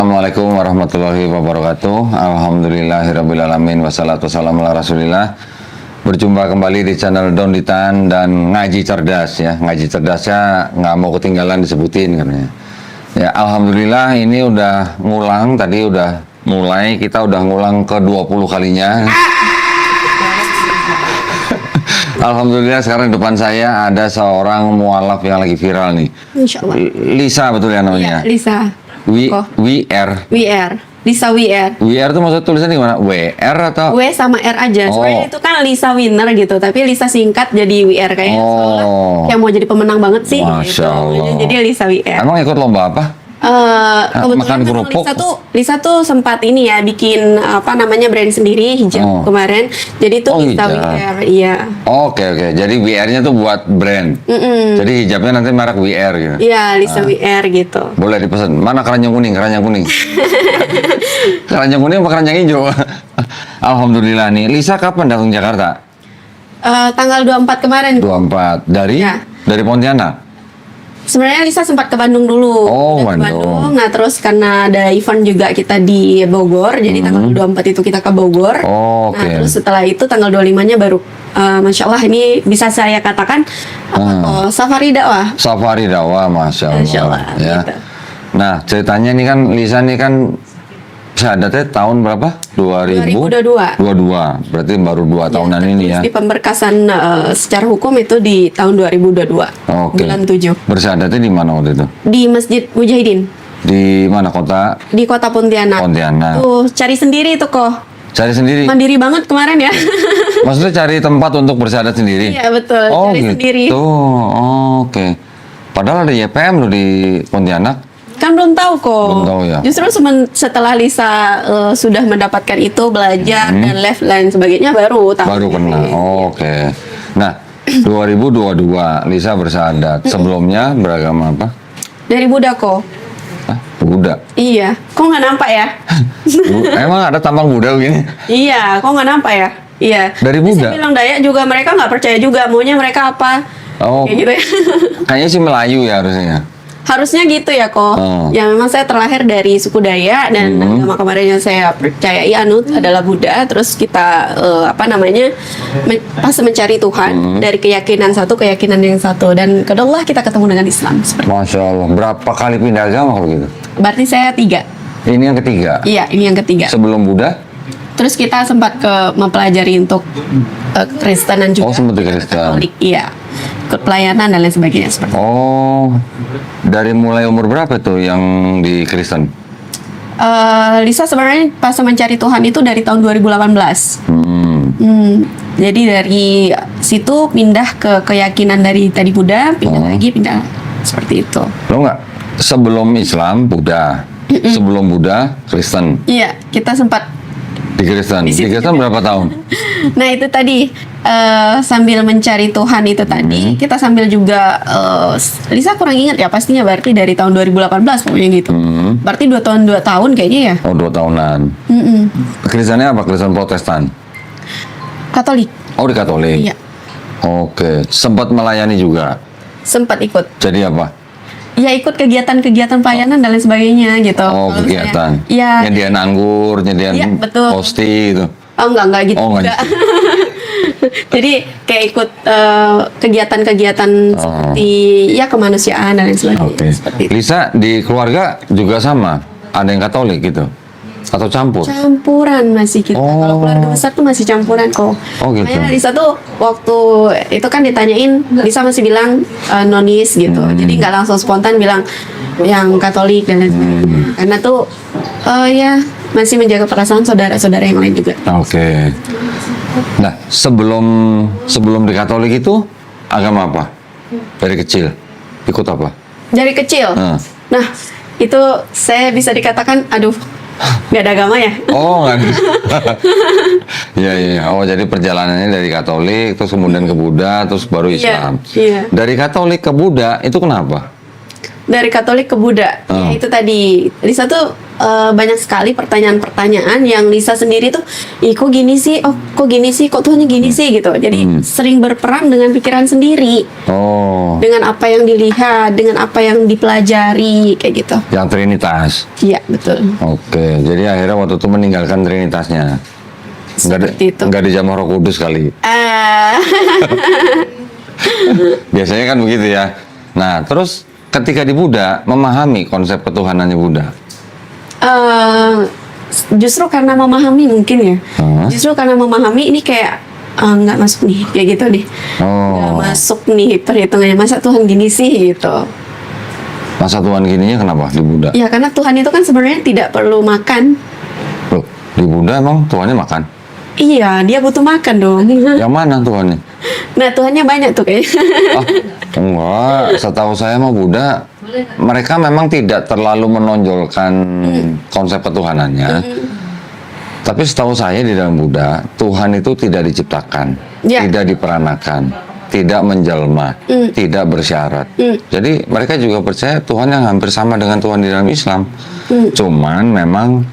Assalamualaikum warahmatullahi wabarakatuh. Alhamdulillahirrabbilalamin. Wassalatu wassalamu ala rasulillah. Berjumpa kembali di channel Donditan dan Ngaji Cerdas ya. Ngaji Cerdasnya nggak mau ketinggalan disebutin katanya. Ya Alhamdulillah ini udah ngulang. Tadi udah mulai. Kita udah ngulang ke 20 kalinya. Alhamdulillah sekarang di depan saya ada seorang mualaf yang lagi viral nih. Insya Allah. Lisa betul ya namanya? Iya, Lisa. WR. Lisa WR. WR itu maksudnya tulisannya gimana? WR atau? W sama R aja. Sebenarnya itu kan Lisa Winner gitu, tapi Lisa singkat jadi WR kayaknya. Soalnya yang mau jadi pemenang banget sih. Masya Allah. Jadi Lisa WR. Emang ikut lomba apa? Makan Kebetulan kerupuk. Lisa tuh sempat ini ya bikin apa namanya brand sendiri hijab kemarin. Jadi tuh Lisa hijab. WR, iya. Oke. Jadi WR-nya tuh buat brand. Jadi hijabnya nanti merek WR gitu. Iya, Lisa WR gitu. Boleh dipesan. Mana keranjang kuning? Keranjang kuning. Keranjang kuning apa keranjang hijau? Alhamdulillah nih. Lisa kapan datang Jakarta? Tanggal 24 kemarin. 24. Dari? Ya. Dari Pontianak? Sebenarnya Lisa sempat ke Bandung dulu. Oh, Ke Bandung. Nah, terus karena ada event juga kita di Bogor, jadi tanggal 24 itu kita ke Bogor. Oh, oke. Nah, terus setelah itu tanggal 25-nya baru Masya Allah ini bisa saya katakan safari dakwah. Safari dakwah, Masya Allah. Masya Allah, Ya. gitu. Nah, ceritanya nih kan Lisa nih kan syahadatnya tahun berapa? 2022. 22. Berarti baru 2 tahunan ini ya. Di pemberkasan secara hukum itu di tahun 2022. Oke. Bulan 7. Bersyahadatnya di mana waktu itu? Di Masjid Mujahidin Di mana kota? di Kota Pontianak. Pontianak. Tuh, cari sendiri tuh kok. Cari sendiri. Mandiri banget kemarin ya. Maksudnya cari tempat untuk bersyahadat sendiri? Iya, betul. Oh, Cari gitu. sendiri. Oke. Padahal ada YPM loh di Pontianak. Kan belum tahu kok. Belum tahu ya. Justru setelah Lisa sudah mendapatkan itu, belajar dan live lain sebagainya baru tahu. Baru kenal. Oke. Nah, 2022 Lisa bersyahadat. Sebelumnya beragama apa? Dari Buddha kok. Hah? Buddha. Iya. Kok nggak nampak ya? Emang ada tampang Buddha begini? Iya. Kok nggak nampak ya? Iya. Dari Buddha? Saya bilang Dayak juga mereka nggak percaya juga. Maunya mereka apa? Oh, Kayak gitu ya. kayaknya sih Melayu ya harusnya. Harusnya gitu ya kok. Ya memang saya terlahir dari suku Dayak dan agama kemarin yang saya percayai anut adalah Buddha. Terus kita pas mencari Tuhan dari keyakinan satu keyakinan yang satu dan kedua kita ketemu dengan Islam. Masya Allah. Berapa kali pindah agama kalau gitu? Berarti saya 3. Ini yang ketiga. Iya, ini yang ketiga. Sebelum Buddha? Terus kita sempat mempelajari untuk Kristenan juga. Oh, sempat di Kristen. Katolik, iya. Ikut pelayanan dan lain sebagainya seperti itu. Oh, dari mulai umur berapa tuh yang di Kristen? Lisa sebenarnya pas mencari Tuhan itu dari tahun 2018. Jadi dari situ pindah ke keyakinan dari tadi Buddha, pindah lagi, pindah seperti itu. Lo nggak? Sebelum Islam, Buddha. Sebelum Buddha, Kristen. Iya, kita sempat. Di Kristen. Di Kristen berapa tahun? Nah itu tadi sambil mencari Tuhan itu tadi, kita sambil juga Lisa kurang ingat ya pastinya berarti dari tahun 2018 pokoknya gitu. Berarti 2 tahun kayaknya ya. Oh, 2 tahunan. Kristennya apa? Kristen Protestan? Katolik. Oh, di Katolik. Iya. Oke. Sempat melayani juga. Sempat ikut. Jadi apa? Ya ikut kegiatan-kegiatan pelayanan dan lain sebagainya gitu. Oh, Kalau misalnya- kegiatan. Iya. Nyediain anggur, nyediain Iya, betul. posti gitu. Oh enggak gitu Oh, juga. enggak. Jadi kayak ikut kegiatan-kegiatan seperti ya kemanusiaan dan lain sebagainya. Oke. Seperti itu. Lisa di keluarga juga sama? Ada yang Katolik gitu? Atau campur? Campuran masih kita. Oh. Kalau keluarga besar tuh masih campuran kok. Oh, gitu. Makanya Lisa tuh waktu itu kan ditanyain, Lisa masih bilang nonis gitu. Jadi nggak langsung spontan bilang yang Katolik dan lain sebagainya. Karena tuh ya masih menjaga perasaan saudara-saudara yang lain juga. Oke. Nah, sebelum di Katolik itu agama apa? Dari kecil ikut apa? Dari kecil. Nah, itu saya bisa dikatakan aduh nggak ada agama ya. Oh, nggak. Iya. Oh, jadi perjalanannya dari Katolik, terus kemudian ke Buddha, terus baru Islam. Iya. Dari Katolik ke Buddha itu kenapa? Dari Katolik ke Buddha. Ya, itu tadi Lisa tuh banyak sekali pertanyaan-pertanyaan yang Lisa sendiri tuh, ih kok gini sih, oh kok gini sih, kok Tuhannya gini sih gitu. Jadi sering berperang dengan pikiran sendiri, Oh, dengan apa yang dilihat, dengan apa yang dipelajari kayak gitu. yang Trinitas. Iya betul. Oke, jadi akhirnya waktu itu meninggalkan Trinitasnya. Seperti itu. Nggak dijamah Roh Kudus kali. Biasanya kan begitu ya. Nah, terus ketika di Buddha memahami konsep ketuhanannya Buddha. Justru karena memahami mungkin ya. Hah? Justru karena memahami ini kayak nggak masuk nih, kayak gitu deh. Nggak Oh, masuk nih perhitungannya, masa Tuhan gini sih gitu. masa Tuhan gininya kenapa di Buddha? Ya karena Tuhan itu kan sebenarnya tidak perlu makan. Loh, di Buddha emang Tuhannya makan? Iya, dia butuh makan dong. Yang mana Tuhannya? Nah, Tuhannya banyak tuh kayaknya. Ah, enggak. Setahu saya mah Buddha, mereka memang tidak terlalu menonjolkan konsep ketuhanannya. Tapi setahu saya di dalam Buddha, Tuhan itu tidak diciptakan, Ya. tidak diperanakan, tidak menjelma, tidak bersyarat. Jadi mereka juga percaya Tuhan yang hampir sama dengan Tuhan di dalam Islam. Cuman memang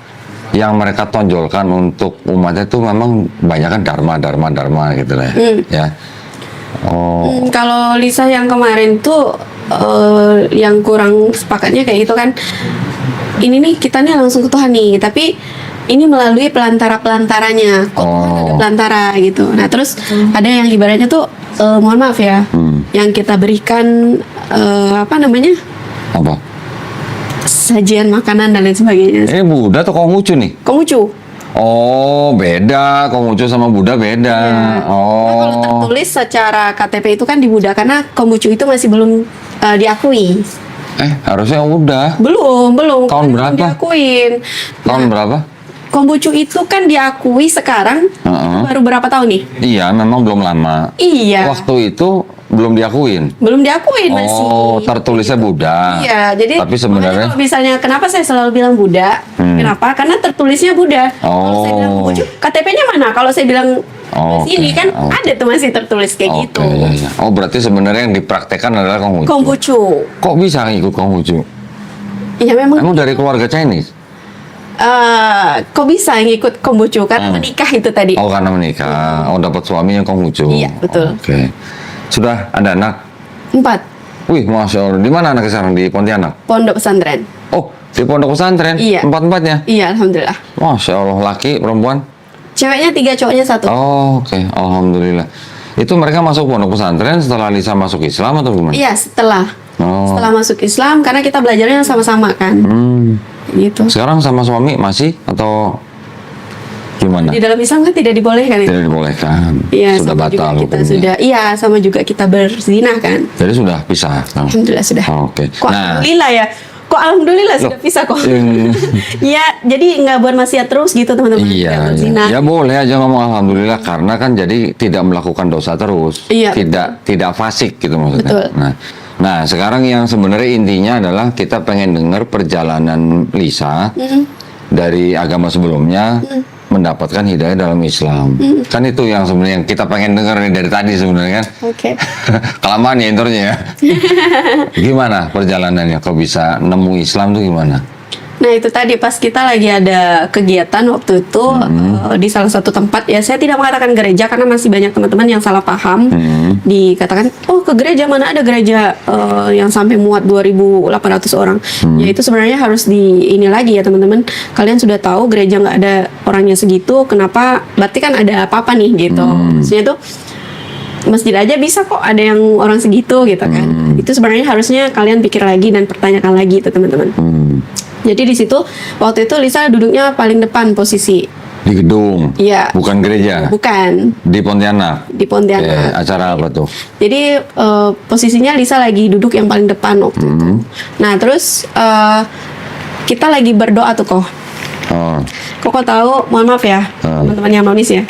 yang mereka tonjolkan untuk umatnya itu memang banyak kan dharma gitu lah ya. Oh, Kalau Lisa yang kemarin tuh yang kurang sepakatnya kayak gitu kan. Ini nih kita nih langsung ke Tuhan nih, tapi ini melalui pelantara-pelantaranya. Kok Tuhan ada pelantara gitu. Nah, terus ada yang ibaratnya tuh mohon maaf ya, yang kita berikan apa namanya? apa? Sajian makanan dan lain sebagainya. Ini Buddha atau Konghucu nih? Konghucu. Oh, beda. Konghucu sama Buddha beda. Nah, kalau Oh, tertulis secara KTP itu kan di Buddha karena Konghucu itu masih belum diakui. harusnya udah. Belum. Tahun Kan belum berapa? diakuin. Tahun berapa? Konghucu itu kan diakui sekarang Heeh. baru berapa tahun nih? Iya, memang belum lama. Iya. Waktu itu belum diakuin. Belum diakuin masih. Oh, tertulisnya Buddha. Iya, jadi Tapi makanya sebenarnya kalau misalnya kenapa saya selalu bilang Buddha? Kenapa? Karena tertulisnya Buddha. Kalau saya bilang Oh. Konghucu, KTP-nya mana? Kalau saya bilang Oh, sini oke. kan Oke. ada tuh masih tertulis kayak Oke, gitu. iya, iya. Oh, berarti sebenarnya yang dipraktekkan adalah Konghucu. Konghucu. Kok bisa ikut Konghucu? Iya memang. Emang dari keluarga Chinese? Kok bisa ngikut Konghucu? Karena menikah itu tadi. Oh, karena menikah. Oh, dapat suami yang Konghucu. Iya, betul. Oke. Sudah ada anak? 4. Wih, Masya Allah. Di mana anaknya sekarang? Di Pontianak? Pondok pesantren. Oh, di pondok pesantren? Iya. Empat-empatnya? Iya, alhamdulillah. Masya Allah. Laki, perempuan? Ceweknya 3, cowoknya 1. Oh, oke. Alhamdulillah. Itu mereka masuk pondok pesantren setelah Lisa masuk Islam atau gimana? Iya, setelah Oh. masuk Islam karena kita belajarnya sama-sama kan. Gitu. Sekarang sama suami masih atau gimana? Di dalam Islam kan tidak dibolehkan itu. Tidak dibolehkan. Iya, Sudah sama juga batal kita hukumnya. sudah. Iya, sama juga kita berzina kan. Jadi sudah pisah. Oh. Alhamdulillah sudah. Oke. Kok Nah, alhamdulillah ya? Kok alhamdulillah sudah pisah kok? Ya, jadi nggak buat maksiat terus gitu teman-teman. Nggak iya, berzina. ya boleh aja ngomong alhamdulillah karena kan jadi tidak melakukan dosa terus, Iya, tidak fasik gitu maksudnya. Betul. Nah sekarang yang sebenarnya intinya adalah kita pengen dengar perjalanan Lisa dari agama sebelumnya mendapatkan hidayah dalam Islam. Kan itu yang sebenarnya yang kita pengen dengar nih dari tadi sebenarnya kan. Oke. Kelamaan ya intronya ya. Gimana perjalanannya? Kok bisa nemu Islam tuh gimana? Nah itu tadi pas kita lagi ada kegiatan waktu itu di salah satu tempat ya, saya tidak mengatakan gereja karena masih banyak teman-teman yang salah paham. Dikatakan oh ke gereja, mana ada gereja yang sampai muat 2.800 orang. Ya itu sebenarnya harus di ini lagi ya teman-teman, kalian sudah tahu gereja nggak ada orangnya segitu, kenapa berarti kan ada apa-apa nih gitu. Maksudnya tuh masjid aja bisa kok ada yang orang segitu gitu kan. Itu sebenarnya harusnya kalian pikir lagi dan pertanyakan lagi itu teman-teman. Jadi di situ waktu itu Lisa duduknya paling depan posisi. Di gedung? Iya. Bukan gereja? Bukan. Di Pontianak? Di Pontianak. Acara apa tuh? Jadi posisinya Lisa lagi duduk yang paling depan waktu itu. Nah terus kita lagi berdoa tuh kok. Oh, Koko tahu, mohon maaf ya teman-teman yang nonis ya.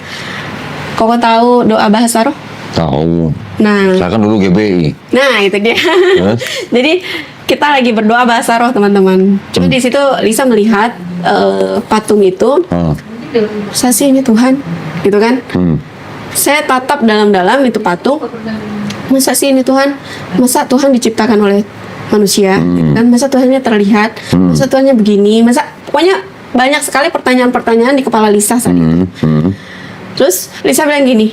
Koko tahu doa bahasa roh? tahu. Nah, Saya kan dulu GBI. nah itu dia. Terus? Jadi kita lagi berdoa bahasa roh teman-teman. Cuma di situ Lisa melihat patung itu, Oh. masa sih ini Tuhan, gitu kan? Saya tatap dalam-dalam itu patung. Masa sih ini Tuhan? Masa Tuhan diciptakan oleh manusia, gitu kan? Masa Tuhannya terlihat, masa Tuhannya begini, masa pokoknya banyak sekali pertanyaan-pertanyaan di kepala Lisa saat itu. Terus Lisa bilang gini,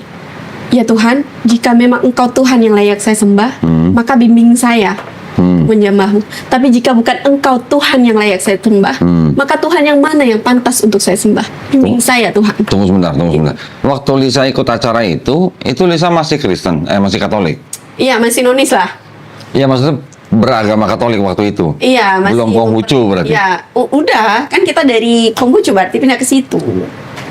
ya Tuhan, jika memang Engkau Tuhan yang layak saya sembah, maka bimbing saya menyembahmu. Tapi jika bukan Engkau Tuhan yang layak saya sembah, maka Tuhan yang mana yang pantas untuk saya sembah? Bimbing saya Tuhan. Tunggu sebentar. Waktu Lisa ikut acara itu Lisa masih Kristen, masih Katolik? Iya, masih nonis lah. Iya, maksudnya beragama Katolik waktu itu? Iya, masih. Belum Konghucu berarti? Iya, udah. Kan kita dari Konghucu berarti pindah ke situ.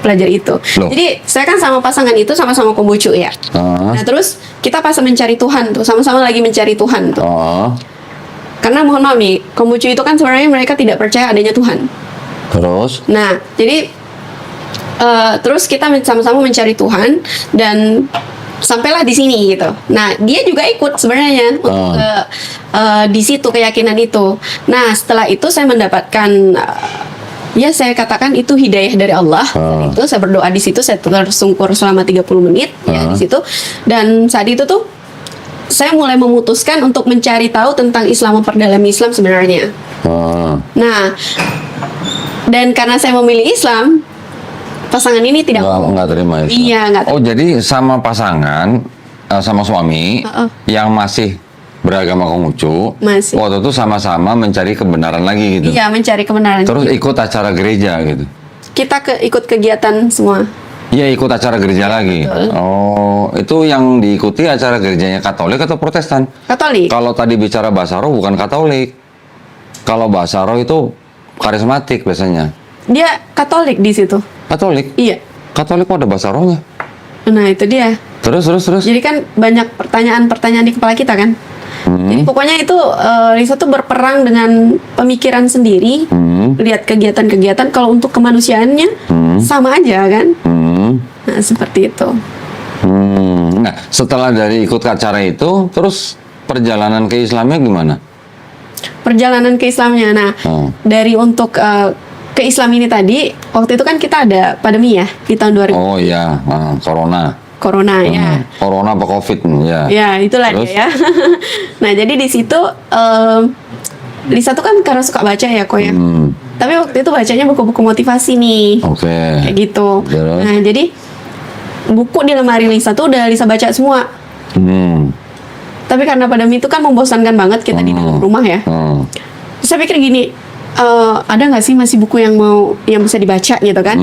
Belajar itu. Loh. Jadi saya kan sama pasangan itu sama-sama Konghucu ya. Nah terus kita pas mencari Tuhan tuh, sama-sama lagi mencari Tuhan tuh. Karena mohon maaf nih, Konghucu itu kan sebenarnya mereka tidak percaya adanya Tuhan. Terus? Nah jadi terus kita sama-sama mencari Tuhan dan sampailah di sini gitu. Nah dia juga ikut sebenarnya untuk di situ keyakinan itu. Nah setelah itu saya mendapatkan ya saya katakan itu hidayah dari Allah. Itu saya berdoa di situ, saya tersungkur selama 30 menit ya di situ. Dan saat itu tuh saya mulai memutuskan untuk mencari tahu tentang Islam, memperdalami Islam sebenarnya. Nah, dan karena saya memilih Islam, pasangan ini tidak nggak terima Islam. Iya, nggak terima. Oh, jadi sama pasangan sama suami yang masih beragama Konghucu, Masih. waktu itu sama-sama mencari kebenaran lagi gitu. Iya, mencari kebenaran. Terus ikut acara gereja gitu. Kita ikut kegiatan semua. Iya, ikut acara gereja lagi. Betul. Oh, itu yang diikuti acara gerejanya Katolik atau Protestan? Katolik. Kalau tadi bicara Basaro bukan Katolik. Kalau Basaro itu karismatik biasanya. Dia Katolik di situ. Katolik? Iya. Katolik kok ada Basaronya? Nah, itu dia. Terus. Jadi kan banyak pertanyaan-pertanyaan di kepala kita kan. Jadi pokoknya itu Lisa tuh berperang dengan pemikiran sendiri, lihat kegiatan-kegiatan. Kalau untuk kemanusiaannya sama aja kan. Nah seperti itu. Nah setelah dari ikut acara itu, terus perjalanan ke Islamnya gimana? Perjalanan ke Islamnya, nah dari untuk ke Islam ini tadi, waktu itu kan kita ada pandemi ya di tahun 2000. Oh iya, Corona ya. Corona apa COVID ya? Ya itulah Terus? dia ya. Nah jadi di situ Lisa tuh kan karena suka baca ya kok ya. Tapi waktu itu bacanya buku-buku motivasi nih. Oke. Kayak gitu. Terus? Nah jadi buku di lemari Lisa tuh udah Lisa baca semua. Tapi karena pandemi itu kan membosankan banget kita di dalam rumah ya. Terus saya pikir gini, ada nggak sih masih buku yang bisa dibaca gitu kan?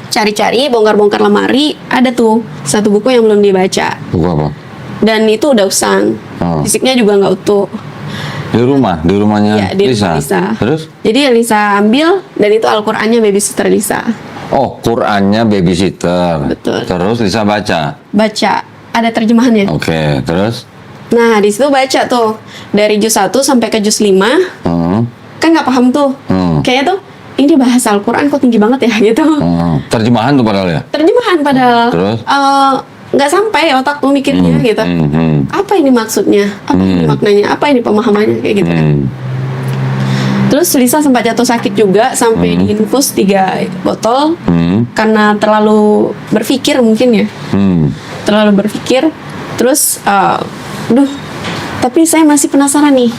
Cari-cari, bongkar-bongkar lemari, ada tuh satu buku yang belum dibaca. Buku apa? Dan itu udah usang. Fisiknya juga nggak utuh. Di rumahnya Ya, di Lisa. rumah Lisa. Terus? Jadi Lisa ambil dan itu Al-Qur'annya babysitter Lisa. Oh, Qur'annya babysitter. Betul. Terus Lisa baca. Baca, ada terjemahannya. Oke, terus? Nah, di situ baca tuh dari juz 1 sampai ke juz 5. Kan nggak paham tuh. Kayaknya tuh ini bahasa Al-Qur'an kok tinggi banget ya gitu. Terjemahan tuh padahal ya? Terjemahan padahal. Terus? Nggak sampai otak tuh mikirnya gitu. Apa ini maksudnya? Apa ini maknanya? Apa ini pemahamannya kayak gitu kan. Terus Lisa sempat jatuh sakit juga sampai diinfus 3 botol karena terlalu berpikir mungkin ya. Terlalu berpikir. Terus tapi saya masih penasaran nih.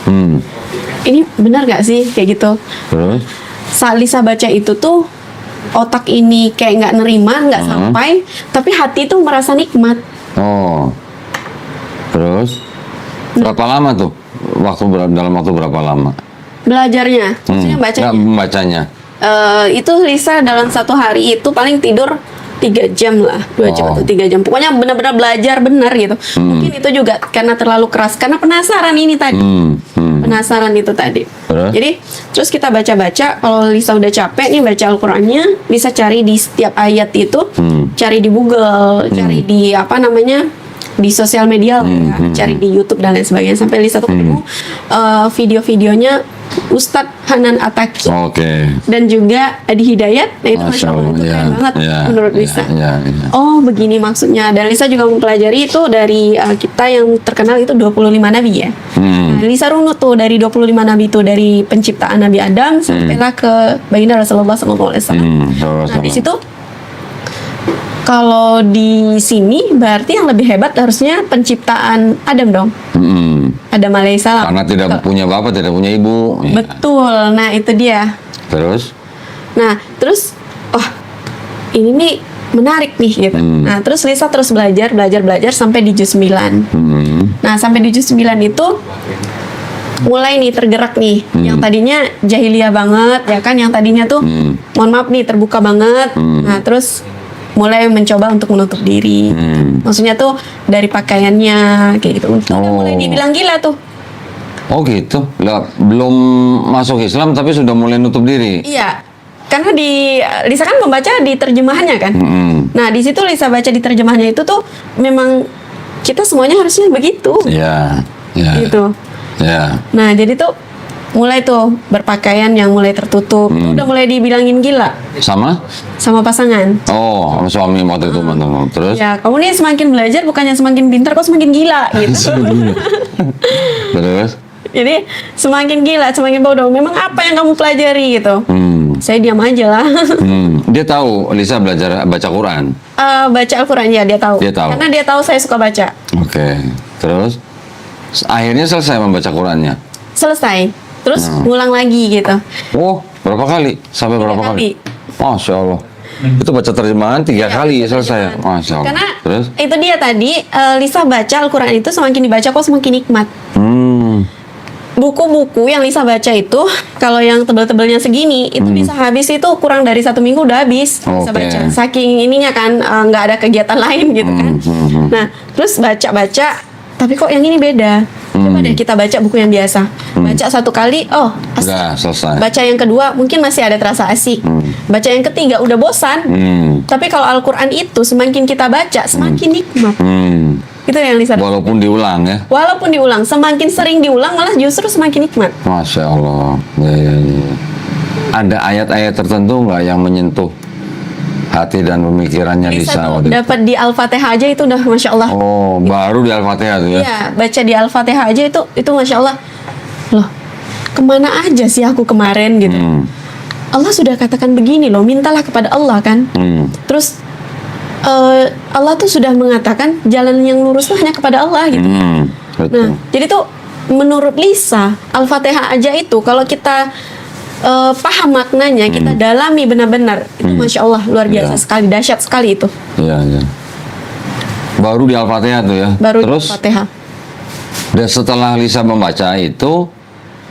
Ini benar gak sih kayak gitu? Terus? Saat Lisa baca itu tuh otak ini kayak nggak nerima, nggak sampai, tapi hati tuh merasa nikmat. Oh. Terus? Berapa lama tuh? Dalam waktu berapa lama? Belajarnya, maksudnya bacanya. Nggak membacanya. Itu Lisa dalam satu hari itu paling tidur 3 jam lah, 2 jam atau 3 jam. Pokoknya benar-benar belajar benar gitu. Mungkin itu juga karena terlalu keras, karena penasaran ini tadi. Penasaran itu tadi. Jadi terus kita baca-baca. Kalau Lisa udah capek nih baca Al-Qur'annya, bisa cari di setiap ayat itu, cari di Google, cari di di sosial media lah ya, cari di YouTube dan lain sebagainya. Sampai Lisa tuh ketemu video-videonya Ustadz Hanan Attaqi dan juga Adi Hidayat. Nah itu Masya Allah, itu keren banget menurut Lisa. Oh begini maksudnya. Dan Lisa juga mempelajari itu dari kita yang terkenal itu 25 Nabi ya. Nah, Lisa runut tuh dari 25 Nabi itu, dari penciptaan Nabi Adam sampailah ke baginda Rasulullah SAW. Nah di situ Kalau di sini berarti yang lebih hebat harusnya penciptaan Adam dong. Adam alaihissalam. Karena tidak punya bapak, tidak punya ibu. Ya. Betul. Nah, itu dia. Terus? Nah, terus ini nih menarik nih gitu. Nah, terus Lisa terus belajar sampai di juz 9. Nah, sampai di juz 9 itu mulai nih tergerak nih. Yang tadinya jahiliyah banget ya kan, yang tadinya tuh mohon maaf nih terbuka banget. Nah, terus mulai mencoba untuk menutup diri. Maksudnya tuh dari pakaiannya kayak gitu. Udah mulai dibilang gila tuh. Oh gitu. Lah, belum masuk Islam tapi sudah mulai nutup diri. Iya. Karena Lisa kan membaca di terjemahannya kan. Nah, di situ Lisa baca di terjemahannya itu tuh memang kita semuanya harusnya begitu. Iya. Ya. Gitu. Ya. Nah, jadi tuh mulai tuh berpakaian yang mulai tertutup. Udah mulai dibilangin gila sama pasangan. Oh, sama suami waktu itu mantan. Terus? Ya, kamu nih semakin belajar bukannya semakin pintar, kok semakin gila gitu. Terus? Jadi semakin gila, semakin bodoh. Memang apa yang kamu pelajari gitu? Saya diam aja lah. Dia tahu Lisa belajar baca Quran. Baca Al-Quran ya, dia tahu. Dia tahu. Karena dia tahu saya suka baca. Oke. Terus akhirnya selesai membaca Qurannya. Selesai. Terus ngulang lagi gitu. Oh, berapa kali? Sampai berapa kali? Masya Allah. Itu baca terjemahan 3 kali selesai. Masya Allah. Karena terus? itu dia tadi Lisa baca Al-Quran itu semakin dibaca kok semakin nikmat. Buku-buku yang Lisa baca itu kalau yang tebel-tebelnya segini itu bisa habis itu kurang dari 1 minggu udah habis Lisa baca. Saking ininya kan nggak ada kegiatan lain gitu kan. Nah terus baca-baca tapi kok yang ini beda. Coba deh kita baca buku yang biasa. Baca 1 kali, udah selesai. Baca yang kedua mungkin masih ada terasa asik. Baca yang ketiga udah bosan. Tapi kalau Al-Quran itu semakin kita baca semakin nikmat. Itu yang Lisa. Walaupun diulang ya. Walaupun diulang, semakin sering diulang malah justru semakin nikmat. Masya Allah. Ya. Ada ayat-ayat tertentu nggak yang menyentuh hati dan pemikirannya Lisa? Dapat di Al-Fatihah aja itu udah Masya Allah. Oh, baru di Al-Fatihah tuh ya? Iya, baca di Al-Fatihah aja itu Masya Allah. Loh, kemana aja sih aku kemarin gitu. Allah sudah katakan begini loh, mintalah kepada Allah kan. Terus Allah tuh sudah mengatakan jalan yang lurus tuh hanya kepada Allah gitu. Nah, jadi tuh menurut Lisa, Al-Fatihah aja itu kalau kita paham maknanya, kita dalami benar-benar, itu Masya Allah luar biasa sekali, dahsyat sekali itu. Iya, iya. Baru di Al-Fatihah tuh ya. Baru terus di Al-Fatihah. Dan setelah Lisa membaca itu,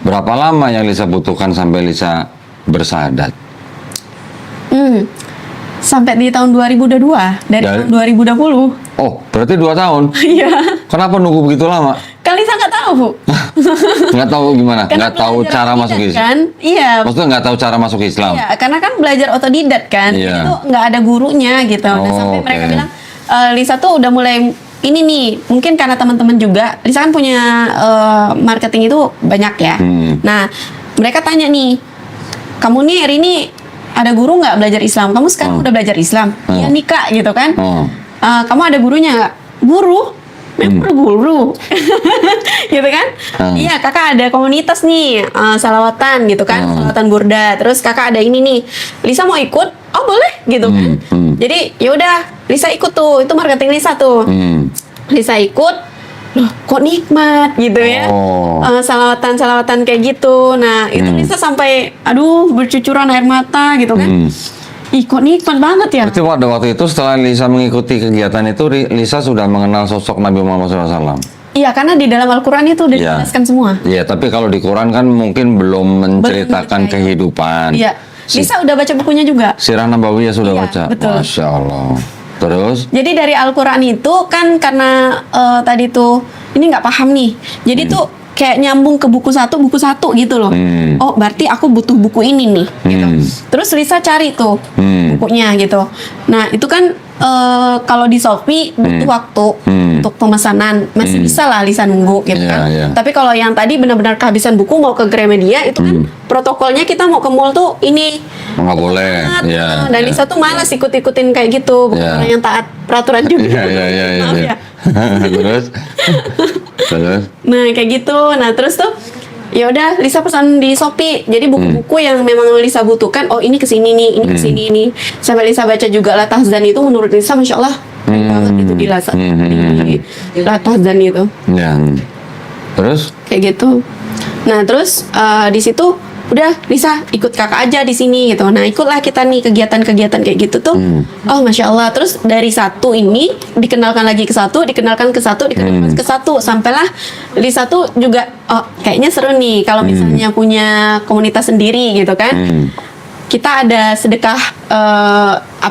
berapa lama yang Lisa butuhkan sampai Lisa bersahadat? Sampai di tahun 2022, dari tahun 2020. Oh, berarti 2 tahun? Iya. Kenapa nunggu begitu lama? Kan Lisa nggak tahu, Bu. Nggak tahu gimana? Karena Nggak tahu belajar cara masuk otodidak, Islam? kan? Iya. Maksudnya nggak tahu cara masuk Islam? Iya, karena kan belajar otodidak kan. Iya. Itu nggak ada gurunya gitu. Nah, sampai mereka bilang, Lisa tuh udah mulai ini nih, mungkin karena teman-teman juga, Lisa kan punya marketing itu banyak ya. Nah, mereka tanya nih, kamu nih hari ini ada guru nggak belajar Islam? Kamu sekarang udah belajar Islam? Iya nih Kak, gitu kan? Kamu ada gurunya nggak? Guru? Memang guru, gitu kan? Iya, kakak ada komunitas nih, salawatan gitu kan, salawatan burda. Terus kakak ada ini nih, Lisa mau ikut? Oh boleh, gitu kan? Jadi ya udah, Lisa ikut tuh, itu marketing Lisa tuh. Lisa ikut, loh kok nikmat gitu ya? Salawatan kayak gitu. Nah itu Lisa sampai, aduh bercucuran air mata gitu kan? Ih kok nikmat banget ya. Berarti pada waktu itu setelah Lisa mengikuti kegiatan itu, Lisa sudah mengenal sosok Nabi Muhammad SAW. Iya, karena di dalam Al-Quran itu udah dijelaskan semua. Iya, tapi kalau di Quran kan mungkin belum menceritakan kehidupan. Iya, Lisa udah baca bukunya juga. Sirah Nabawiyah sudah baca. Betul. Masya Allah. Terus? Jadi dari Al-Quran itu kan karena tadi tuh ini nggak paham nih. Jadi tuh kayak nyambung ke buku satu gitu loh. Oh berarti aku butuh buku ini nih. Gitu. Terus Lisa cari tuh bukunya gitu. Nah itu kan kalau di Shopee butuh waktu untuk pemesanan, masih bisa lah Lisa nunggu gitu kan. Tapi kalau yang tadi benar-benar kehabisan buku mau ke Gramedia itu kan protokolnya kita mau ke mall tuh ini nggak boleh. Dan Lisa tuh malas ikut-ikutin kayak gitu, bukan orang yang taat peraturan juga. Iya. Terus? Nah kayak gitu. Nah terus tuh ya udah Lisa pesan di Shopee. Jadi buku-buku yang memang Lisa butuhkan, oh ini kesini nih, ini kesini nih. Sampai Lisa baca juga Latahzan itu, menurut Lisa Masya Allah banget itu di Latahzan itu. Ya. Terus? Kayak gitu. Nah terus di situ udah Lisa ikut kakak aja di sini gitu. Nah ikutlah kita nih kegiatan-kegiatan kayak gitu tuh. Oh Masya Allah. Terus dari satu ini dikenalkan lagi ke satu, dikenalkan ke satu, dikenalkan ke satu, sampailah Lisa tuh juga oh kayaknya seru nih kalau misalnya punya komunitas sendiri gitu kan. Kita ada sedekah,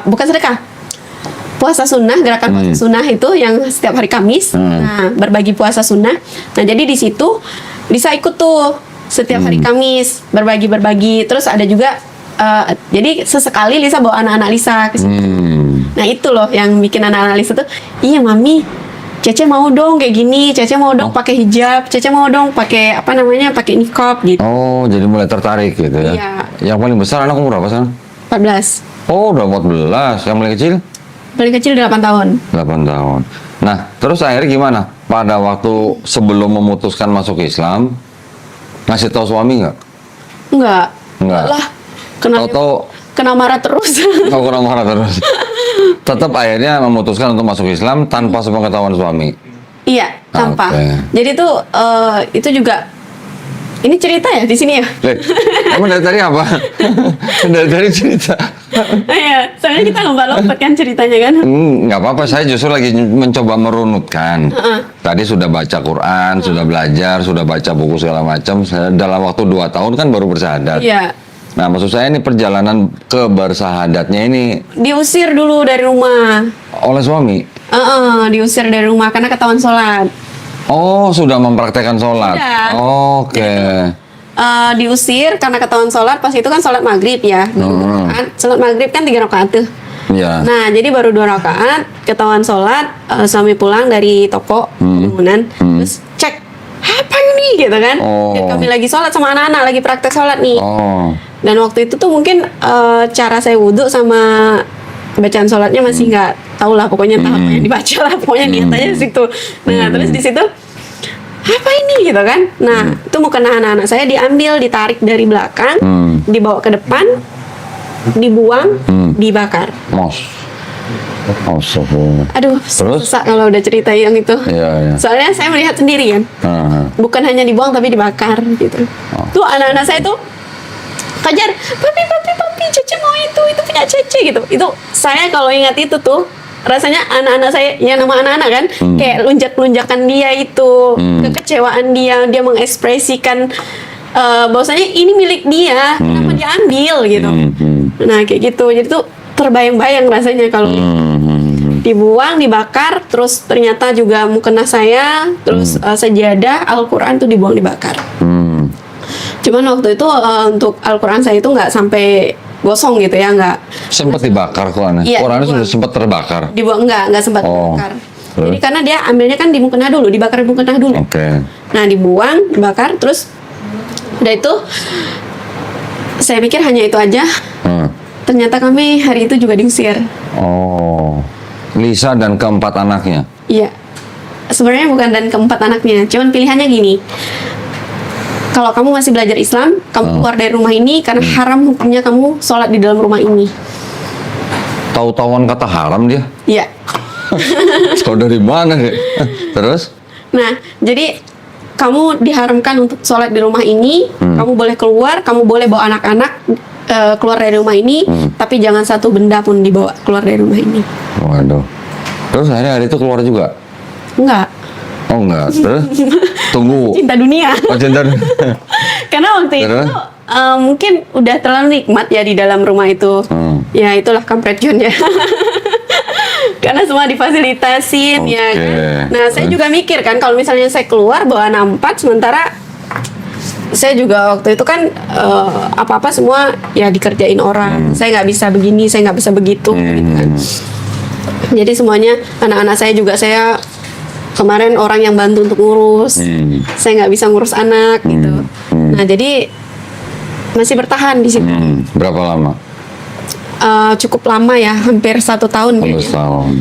bukan sedekah, puasa sunnah, gerakan puasa sunnah itu yang setiap hari Kamis. Nah berbagi puasa sunnah. Nah jadi di situ Lisa ikut tuh setiap hari Kamis berbagi. Terus ada juga jadi sesekali Lisa bawa anak-anak Lisa ke situ. Nah itu loh yang bikin anak-anak Lisa tuh, iya mami, Cece mau dong kayak gini, Cece mau dong pakai hijab, Cece mau dong pakai apa namanya, pakai niqab gitu. Oh, jadi mulai tertarik gitu ya. Iya. Yang paling besar anak umur berapa sana? 14. Oh, udah 14. Yang paling kecil? Paling kecil 8 tahun. 8 tahun. Nah, terus akhirnya gimana? Pada waktu sebelum memutuskan masuk Islam, ngasih tahu suami nggak? Enggak. Enggak. Lah, kena marah terus. Oh, kurang marah terus. Tetap akhirnya memutuskan untuk masuk Islam tanpa sepengetahuan suami. Iya, tanpa. Oke. Jadi tuh itu juga ini cerita ya di sini ya. Kamu dari tadi apa? Dari tadi cerita. Iya, soalnya kita lompat-lompat kan ceritanya kan. Nggak apa-apa, saya justru lagi mencoba merunutkan. Tadi sudah baca Quran, sudah belajar, sudah baca buku segala macam. Dalam waktu 2 tahun kan baru bersyahadat. Iya. Nah, maksud saya ini perjalanan ke bersyahadatnya ini Diusir dulu dari rumah. oleh suami. Diusir dari rumah karena ketahuan sholat. Oh, sudah mempraktekkan sholat. Sudah. Oke. Diusir karena ketahuan sholat. Pas itu kan sholat maghrib ya. Sholat maghrib kan 3 rakaat tuh. Ya. Nah, jadi baru 2 rakaat ketahuan sholat, suami pulang dari toko bangunan, terus cek apa ini gitu kan? Dan kami lagi sholat sama anak-anak, lagi praktek sholat nih. Dan waktu itu tuh mungkin cara saya wudhu sama bacaan sholatnya masih nggak tahu lah, pokoknya tahap yang dibaca lah, pokoknya niat aja di situ. Nah, terus di situ apa ini gitu kan? Nah, itu mau kena anak-anak saya diambil, ditarik dari belakang, dibawa ke depan, dibuang, dibakar. Aduh, susah kalau udah cerita yang itu. Iya. Soalnya saya melihat sendiri kan. Bukan hanya dibuang tapi dibakar gitu. Tuh anak-anak saya tuh kejar, papi, Cece mau itu punya Cece gitu. Itu saya kalau ingat itu tuh rasanya anak-anak saya, ya nama anak-anak kan, kayak lunjak-lunjakan dia itu, kekecewaan dia mengekspresikan bahwasanya ini milik dia, kenapa diambil gitu. Nah kayak gitu, jadi tuh terbayang-bayang rasanya kalau dibuang, dibakar, terus ternyata juga mukena saya, terus sejadah Al-Quran tuh dibuang, dibakar. Cuman waktu itu untuk Al-Quran saya itu nggak sampai gosong gitu ya, nggak. Sempat dibakar Qurannya? Iya, Qurannya sudah sempat terbakar? Dibuang, nggak sempat dibakar. Jadi karena dia ambilnya kan di mukena dulu, dibakar di mukena dulu. Nah dibuang, dibakar, terus udah itu saya pikir hanya itu aja. Ternyata kami hari itu juga diusir. Oh, Lisa dan keempat anaknya? Iya, sebenarnya bukan dan keempat anaknya, cuman pilihannya gini. Kalau kamu masih belajar Islam, kamu keluar dari rumah ini karena haram hukumnya kamu sholat di dalam rumah ini. Tahu-tahuan kata haram dia? Iya. Tahu dari mana deh? Terus? Nah, jadi kamu diharamkan untuk sholat di rumah ini. Kamu boleh keluar, kamu boleh bawa anak-anak keluar dari rumah ini, tapi jangan satu benda pun dibawa keluar dari rumah ini. Waduh. Terus akhirnya hari itu keluar juga? Enggak. Oh enggak, terus? Tunggu. Cinta dunia. Oh, cinta dunia. Karena waktu itu mungkin udah terlalu nikmat ya di dalam rumah itu. Ya itulah kampret John ya. Karena semua difasilitasin ya kan. Nah saya juga mikir kan kalau misalnya saya keluar bawa anak 4, sementara saya juga waktu itu kan apa-apa semua ya dikerjain orang. Saya nggak bisa begini, saya nggak bisa begitu gitu kan. Jadi semuanya anak-anak saya juga saya kemarin orang yang bantu untuk ngurus. Saya nggak bisa ngurus anak gitu. Nah jadi masih bertahan di situ. Berapa lama? Cukup lama ya, hampir 1 tahun kayaknya. 1 tahun.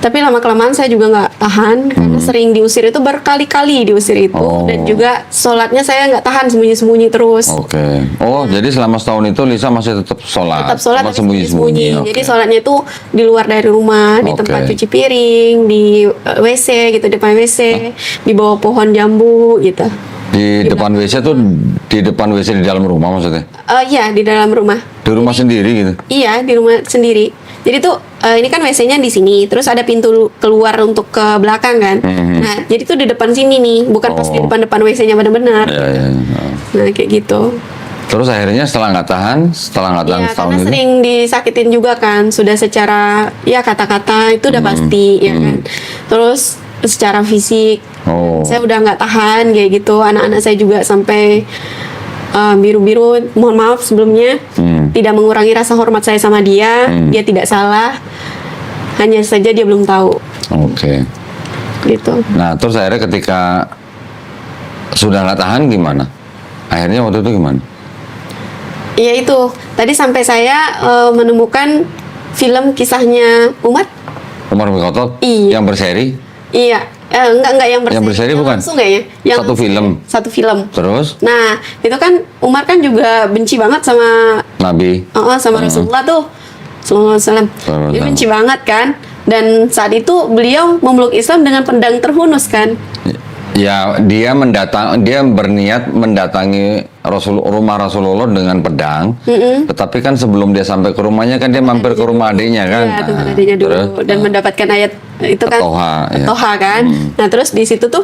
Tapi lama-kelamaan saya juga nggak tahan karena sering diusir itu, berkali-kali diusir itu. Oh. Dan juga sholatnya saya nggak tahan, sembunyi-sembunyi terus. Oke. Oh, jadi selama setahun itu Lisa masih tetap sholat? Tetap sholat Cuma tapi sembunyi-sembunyi. Oke. Jadi sholatnya itu di luar dari rumah, di Oke. tempat cuci piring, di WC gitu, depan WC, di bawah pohon jambu gitu. Di depan WC tuh, di depan WC di dalam rumah maksudnya? Iya, di dalam rumah. Di rumah sendiri gitu? Iya, di rumah sendiri. Jadi tuh ini kan WC-nya di sini, terus ada pintu keluar untuk ke belakang kan. Nah, jadi tuh di depan sini nih, bukan pas di Oh. depan WC-nya benar-benar. Ya, ya, ya. Nah, kayak gitu. Terus akhirnya setelah nggak tahan Ya, setahun karena itu? sering disakitin juga kan, sudah secara ya kata-kata itu udah pasti ya kan. Terus secara fisik, Oh. saya udah nggak tahan kayak gitu. Anak-anak saya juga sampai biru-biru. Mohon maaf sebelumnya, tidak mengurangi rasa hormat saya sama dia. Dia tidak salah, hanya saja dia belum tahu Oke. gitu. Nah, terus akhirnya ketika sudah nggak tahan gimana? Akhirnya waktu itu gimana? Ya itu tadi sampai saya menemukan film kisahnya Umar. Umar bin Khattab Iya. yang berseri? Iya, enggak yang berseri. Yang berseri bukan? Langsung kayaknya. Yang Satu film? Satu film. Terus Nah, itu kan Umar kan juga benci banget sama Nabi? sama Rasulullah tuh. Sallallahu alaihi wasallam. Dia benci banget kan. Dan saat itu beliau memeluk Islam dengan pedang terhunus kan. Ya, dia berniat mendatangi rumah Rasulullah dengan pedang. Tetapi kan sebelum dia sampai ke rumahnya kan dia mampir ke rumah adiknya kan. Iya, tempat adiknya dulu Terus, dan mendapatkan ayat itu kan. Toha, ya. Toha kan. Nah, terus di situ tuh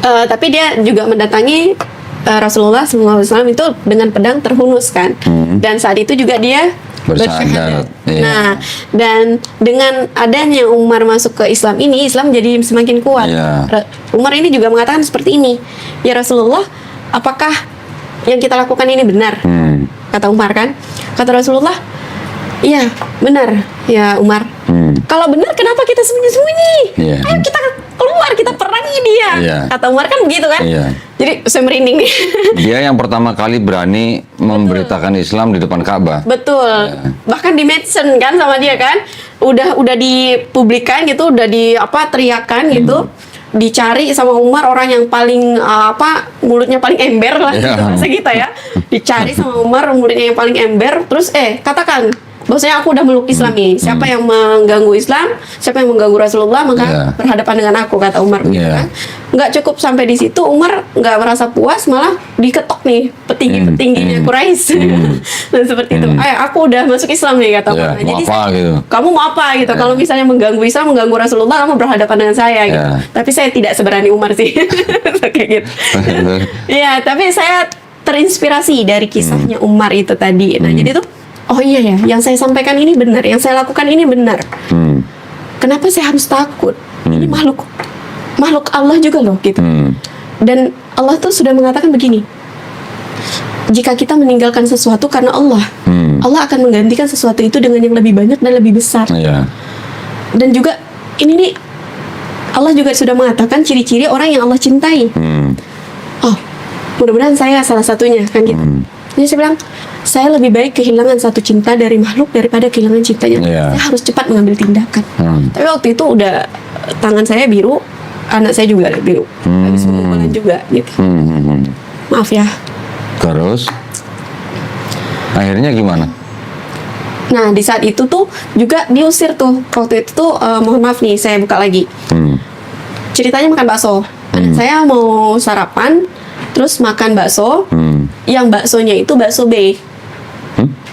tapi dia juga mendatangi Rasulullah SAW itu dengan pedang terhunus kan. Dan saat itu juga dia Bersyahadat, iya. Nah, dan dengan adanya Umar masuk ke Islam ini, Islam jadi semakin kuat. Iya. Umar ini juga mengatakan seperti ini, ya Rasulullah, apakah yang kita lakukan ini benar? Kata Umar kan. Kata Rasulullah, iya benar ya Umar. Kalau benar kenapa kita sembunyi-sembunyi? Iya. Ayo kita keluar, kita perangi dia. Iya. Kata Umar kan begitu kan. Iya. Jadi saya merinding nih. Dia yang pertama kali berani memberitakan Islam di depan Ka'bah. Betul. Iya. Bahkan di mention kan sama dia kan. Udah dipublikan gitu, udah teriakan gitu. Dicari sama Umar orang yang paling mulutnya paling ember lah Iya. gitu bahasa kita ya. Dicari sama Umar mulutnya yang paling ember, terus katakan bahwasanya aku udah meluk Islam nih. Siapa yang mengganggu Islam, siapa yang mengganggu Rasulullah, maka Iya. berhadapan dengan aku, kata Umar gitu Iya. kan. Nggak cukup sampai di situ, Umar nggak merasa puas, malah diketok nih petingginya Quraisy. Dan seperti itu. Aku udah masuk Islam nih, kata Iya, Umar. Nah, mau jadi apa gitu? kamu mau apa gitu? Kalau misalnya mengganggu Islam, mengganggu Rasulullah, kamu berhadapan dengan saya gitu. Iya. Tapi saya tidak seberani Umar sih. Kayak gitu. Iya, tapi saya terinspirasi dari kisahnya Umar itu tadi. Nah, jadi tuh, oh iya ya, yang saya sampaikan ini benar, yang saya lakukan ini benar. Kenapa saya harus takut? Ini makhluk Allah juga loh gitu. Dan Allah tuh sudah mengatakan begini, jika kita meninggalkan sesuatu karena Allah, Allah akan menggantikan sesuatu itu dengan yang lebih banyak dan lebih besar. Iya. Dan juga ini nih, Allah juga sudah mengatakan ciri-ciri orang yang Allah cintai. Oh, mudah-mudahan saya salah satunya kan gitu. Jadi saya bilang, saya lebih baik kehilangan satu cinta dari makhluk daripada kehilangan cintanya. Iya. Saya harus cepat mengambil tindakan. Tapi waktu itu udah tangan saya biru, anak saya juga biru. Habis pemukulan juga gitu. Maaf ya. Terus akhirnya gimana? Nah, di saat itu tuh juga diusir tuh. Waktu itu tuh mohon maaf nih, saya buka lagi. Ceritanya makan bakso. Anak saya mau sarapan, terus makan bakso. Yang baksonya itu bakso B.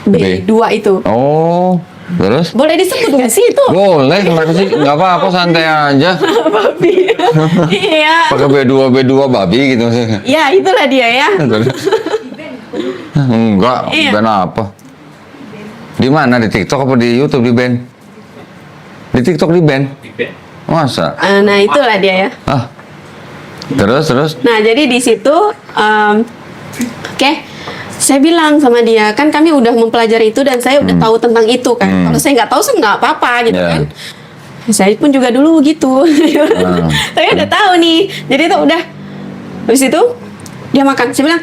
B2 itu. Oh, terus? Boleh disebut nggak sih itu? Boleh, kenapa sih? Nggak apa-apa, santai aja. Babi. Iya. Pakai B2 babi gitu sih. Ya, itulah dia ya. Enggak, Iya. band apa? Di mana? Di TikTok apa di YouTube di band? Di TikTok di band? Masa? Nah, itulah dia ya. Ah. Terus? Nah, jadi di situ oke, saya bilang sama dia, kan kami udah mempelajari itu dan saya udah tahu tentang itu kan. Kalau saya nggak tahu, saya nggak apa-apa gitu Yeah. kan. Saya pun juga dulu gitu. Saya udah tahu nih. Jadi itu udah. Habis itu dia makan. Saya bilang,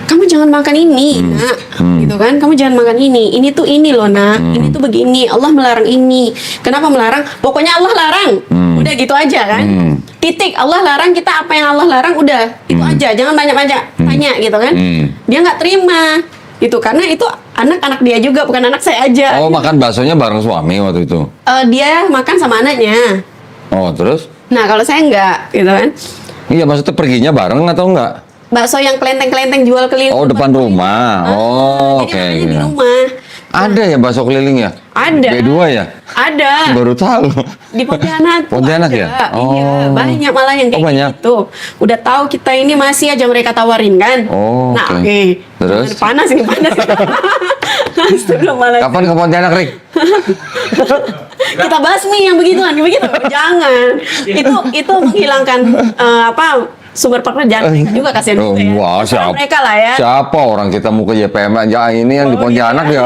kamu jangan makan ini, nak, gitu kan? Kamu jangan makan ini tuh ini loh, nak, ini tuh begini, Allah melarang ini. Kenapa melarang? Pokoknya Allah larang, udah gitu aja kan? Titik, Allah larang, kita apa yang Allah larang, udah itu aja, jangan banyak-banyak tanya gitu kan? Dia nggak terima, gitu karena itu anak-anak dia juga, bukan anak saya aja. Oh, makan baksonya bareng suami waktu itu? Dia makan sama anaknya. Oh, terus? Nah, kalau saya enggak, gitu kan? Iya, maksudnya perginya bareng atau enggak? Bakso yang kelenteng-kelenteng jual keliling. Oh, depan rumah. Oh, oke. Jadi makannya di rumah. Ada ya bakso keliling ya? Ada. B2 ya? Ada. Baru tahu. Di Pontianak. tuh Pontianak ada. ya? Iya, Oh. banyak malah yang kayak banyak. gitu. Udah tahu kita ini masih aja mereka tawarin kan? Oh, Nah, oke. oke. Terus? Panas ini panas. Astagfirullahaladzim. Kapan ke Pontianak, Rik? Kita basmi yang begituan, begitu. Jangan. Itu menghilangkan sumber pekerjaan mereka juga, kasihan Oh, juga ya. wah, Terserah siapa? mereka lah ya. Siapa orang kita mau ke YPM aja ini yang di Oh, Pontianak iya. ya?